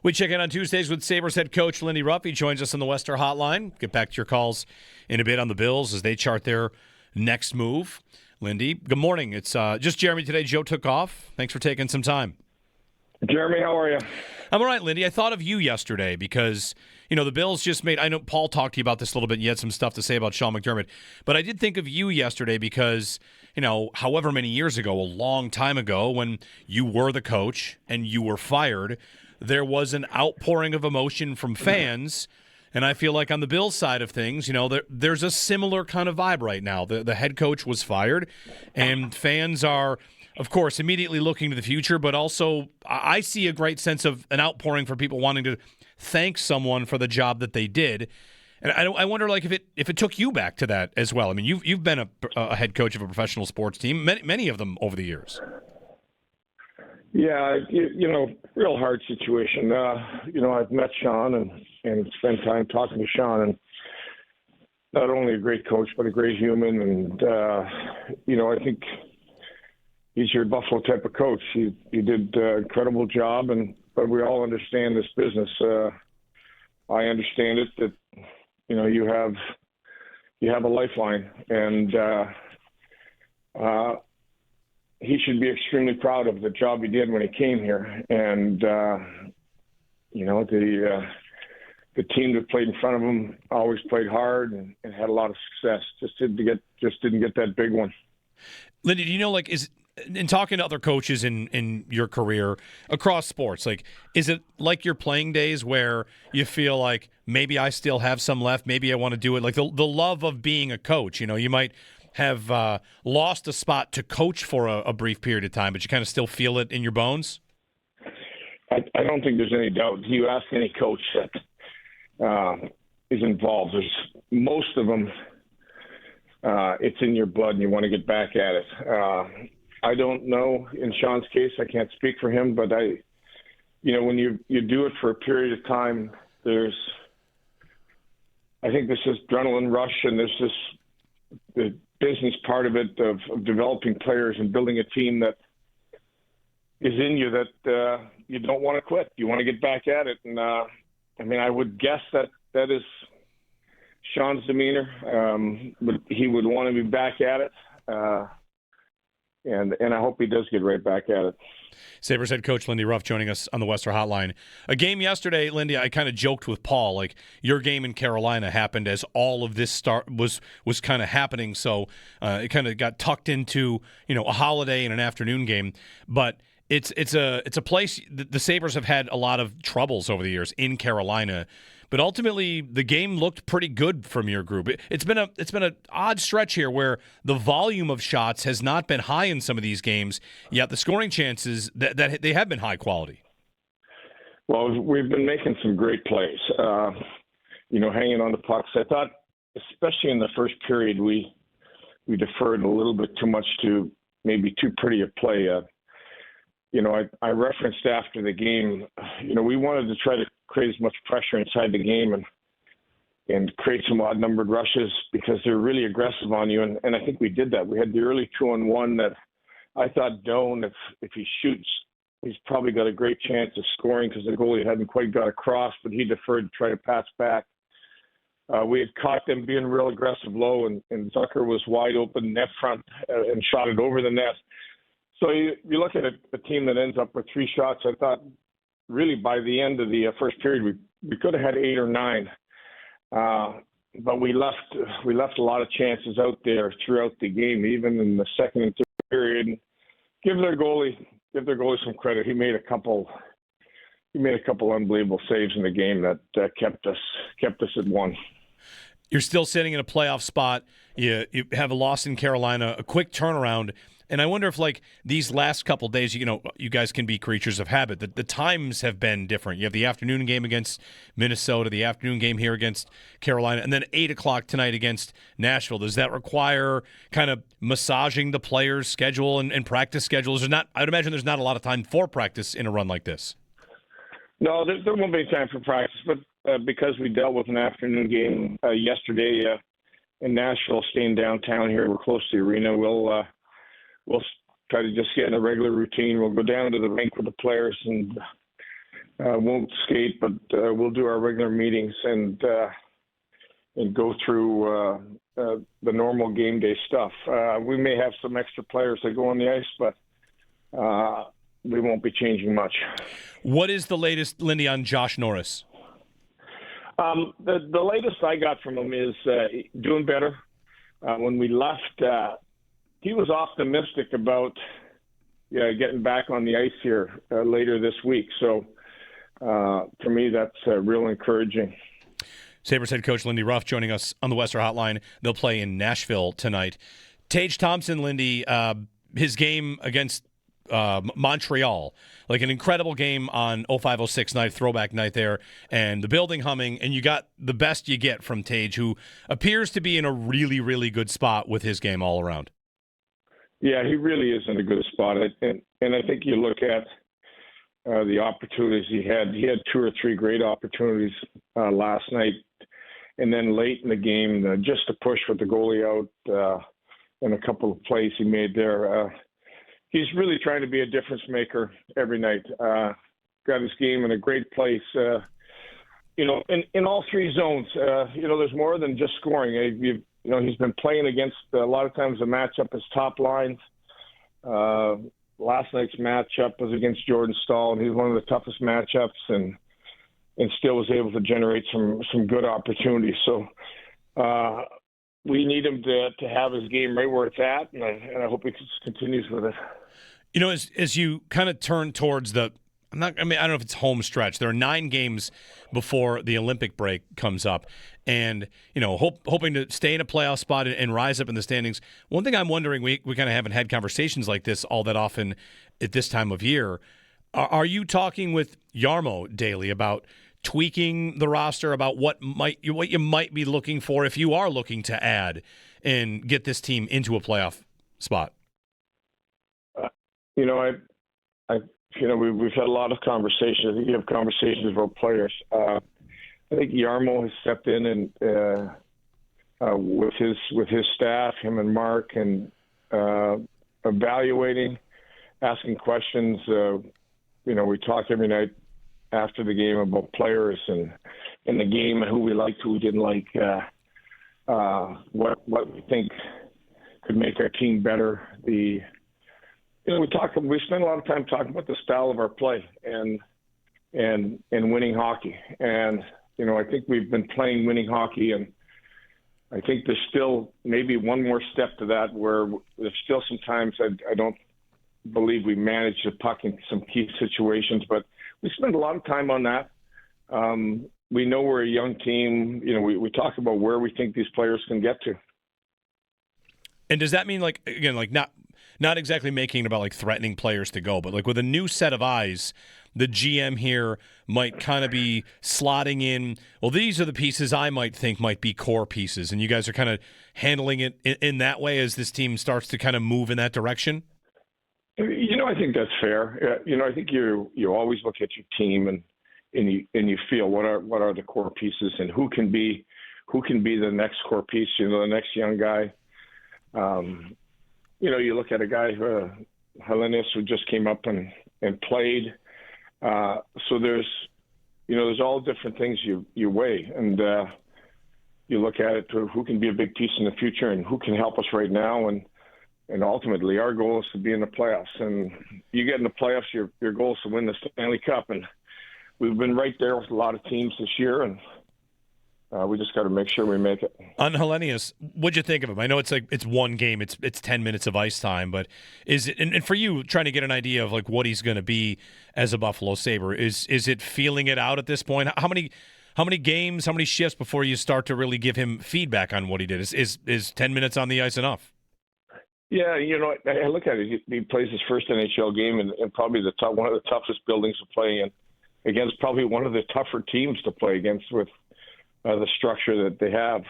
We check in on Tuesdays with Sabres head coach Lindy Ruff. He joins us on the Western Hotline. Get back to your calls in a bit on the Bills as they chart their next move. Lindy, good morning. It's just Jeremy today. Joe took off. Thanks for taking some time. Jeremy, how are you? I'm all right, Lindy. I thought of you yesterday because, the Bills just made – I know Paul talked to you about this a little bit, and you had some stuff to say about Sean McDermott. But I did think of you yesterday because, however many years ago, a long time ago, when you were the coach and you were fired – there was an outpouring of emotion from fans, and I feel like on the Bills side of things, there's a similar kind of vibe right now. The head coach was fired, and fans are, of course, immediately looking to the future, but also I see a great sense of an outpouring for people wanting to thank someone for the job that they did. And I wonder, if it took you back to that as well. I mean, you've been a head coach of a professional sports team, many of them over the years. Yeah, real hard situation. I've met Sean and spent time talking to Sean, and not only a great coach, but a great human. And, I think he's your Buffalo type of coach. He did an incredible job, but we all understand this business. I understand it that, you have a lifeline, and he should be extremely proud of the job he did when he came here. And, the team that played in front of him always played hard and had a lot of success. Just didn't get that big one. Lindy, do you know, in talking to other coaches in your career across sports, is it like your playing days where you feel like maybe I still have some left, maybe I want to do it? Like the love of being a coach, you might have lost a spot to coach for a brief period of time, but you kind of still feel it in your bones? I don't think there's any doubt. You ask any coach that is involved, most of them, it's in your blood and you want to get back at it. I don't know in Sean's case, I can't speak for him, but when you do it for a period of time, I think this is adrenaline rush, and there's the business part of it of developing players and building a team that is in you that you don't want to quit. You want to get back at it. And I would guess that is Sean's demeanor, but he would want to be back at it. And I hope he does get right back at it. Sabres head coach Lindy Ruff joining us on the Western Hotline. A game yesterday, Lindy, I kind of joked with Paul, your game in Carolina happened as all of this was kind of happening, so it kind of got tucked into, a holiday and an afternoon game. But it's a place the Sabres have had a lot of troubles over the years in Carolina. But ultimately, the game looked pretty good from your group. It's been an odd stretch here where the volume of shots has not been high in some of these games, yet the scoring chances that they have been high quality. Well, we've been making some great plays, hanging on the pucks. I thought, especially in the first period, we deferred a little bit too much to maybe too pretty a play. I referenced after the game, we wanted to try to create as much pressure inside the game and create some odd-numbered rushes because they're really aggressive on you. And I think we did that. We had the early 2-on-1 that I thought Doan, if he shoots, he's probably got a great chance of scoring because the goalie hadn't quite got across, but he deferred to try to pass back. We had caught them being real aggressive low, and Zucker was wide open net front and shot it over the net. So you look at a team that ends up with 3 shots. I thought really by the end of the first period, we could have had 8 or 9. But we left a lot of chances out there throughout the game, even in the second and third period. Give their goalie some credit. He made a couple unbelievable saves in the game that kept us at 1. You're still sitting in a playoff spot. You have a loss in Carolina, a quick turnaround. And I wonder if, these last couple days, you guys can be creatures of habit. The times have been different. You have the afternoon game against Minnesota, the afternoon game here against Carolina, and then 8 o'clock tonight against Nashville. Does that require kind of massaging the players' schedule and practice schedules? I'd imagine there's not a lot of time for practice in a run like this. No, there won't be time for practice, but because we dealt with an afternoon game yesterday in Nashville, staying downtown here, we're close to the arena, we'll try to just get in a regular routine. We'll go down to the rink with the players and won't skate, but we'll do our regular meetings and go through the normal game day stuff. We may have some extra players that go on the ice, but we won't be changing much. What is the latest, Lindy, on Josh Norris? The latest I got from him is doing better. When we left, he was optimistic about getting back on the ice here later this week. So for me, that's real encouraging. Sabres head coach Lindy Ruff joining us on the Western Hotline. They'll play in Nashville tonight. Tage Thompson, Lindy, his game against Montreal, like an incredible game on 05-06 night, throwback night there, and the building humming, and you got the best you get from Tage, who appears to be in a really, really good spot with his game all around. Yeah, he really is in a good spot. And I think you look at the opportunities he had. He had 2 or 3 great opportunities last night. And then late in the game, just to push with the goalie out and a couple of plays he made there. He's really trying to be a difference maker every night. Got his game in a great place. In all 3 zones, there's more than just scoring. He's been playing against, a lot of times the matchup is top lines. Last night's matchup was against Jordan Staal, and he's one of the toughest matchups, and still was able to generate some good opportunities. So we need him to have his game right where it's at, and I hope he continues with it. As you kind of turn towards I don't know if it's home stretch. There are 9 games before the Olympic break comes up, and hoping to stay in a playoff spot and rise up in the standings. One thing I'm wondering, we kind of haven't had conversations like this all that often at this time of year. Are you talking with Jarmo daily about tweaking the roster, about what you might be looking for if you are looking to add and get this team into a playoff spot? We've had a lot of conversations. I think you have conversations about players. I think Jarmo has stepped in and with his staff, him and Mark, and evaluating, asking questions. We talk every night after the game about players and in the game, who we liked, who we didn't like, what we think could make our team better. We spend a lot of time talking about the style of our play and winning hockey. And I think we've been playing winning hockey, and I think there's still maybe one more step to that, where there's still some times I don't believe we manage the puck in some key situations, but we spend a lot of time on that. We know we're a young team. We talk about where we think these players can get to. And does that mean, not exactly making it about threatening players to go, but with a new set of eyes, the GM here might kind of be slotting in, well, these are the pieces I might think might be core pieces, and you guys are kind of handling it in that way as this team starts to kind of move in that direction? I think that's fair. I think you always look at your team and you feel what are the core pieces and who can be the next core piece, the next young guy. You look at a guy, Helenius, who just came up and played. So there's all different things you weigh, and you look at it to who can be a big piece in the future and who can help us right now. And ultimately, our goal is to be in the playoffs. And you get in the playoffs, your goal is to win the Stanley Cup. And we've been right there with a lot of teams this year, and we just got to make sure we make it. On Helenius, what'd you think of him? I know it's one game, it's 10 minutes of ice time, but is it, and for you, trying to get an idea of what he's going to be as a Buffalo Sabre, is it feeling it out at this point? How many games, how many shifts before you start to really give him feedback on what he did? Is 10 minutes on the ice enough? Yeah, I look at it. He plays his first NHL game in probably one of the toughest buildings to play in, against probably one of the tougher teams to play against with the structure that they have.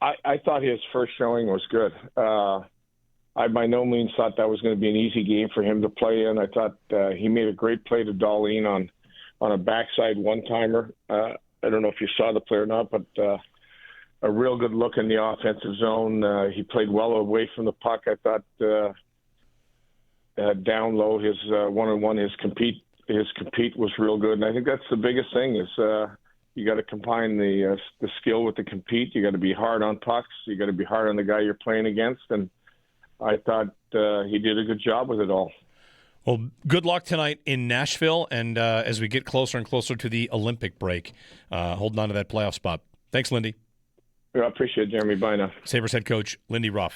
I thought his first showing was good. I by no means thought that was going to be an easy game for him to play in. I thought he made a great play to Dahlin on a backside one-timer. I don't know if you saw the play or not, but a real good look in the offensive zone. He played well away from the puck. I thought down low, his one-on-one, his compete his compete was real good, and I think that's the biggest thing is you got to combine the skill with the compete. You got to be hard on pucks. You got to be hard on the guy you're playing against, and I thought he did a good job with it all. Well, good luck tonight in Nashville, and as we get closer and closer to the Olympic break, holding on to that playoff spot. Thanks, Lindy. I appreciate it, Jeremy. Bye now. Sabres head coach Lindy Ruff.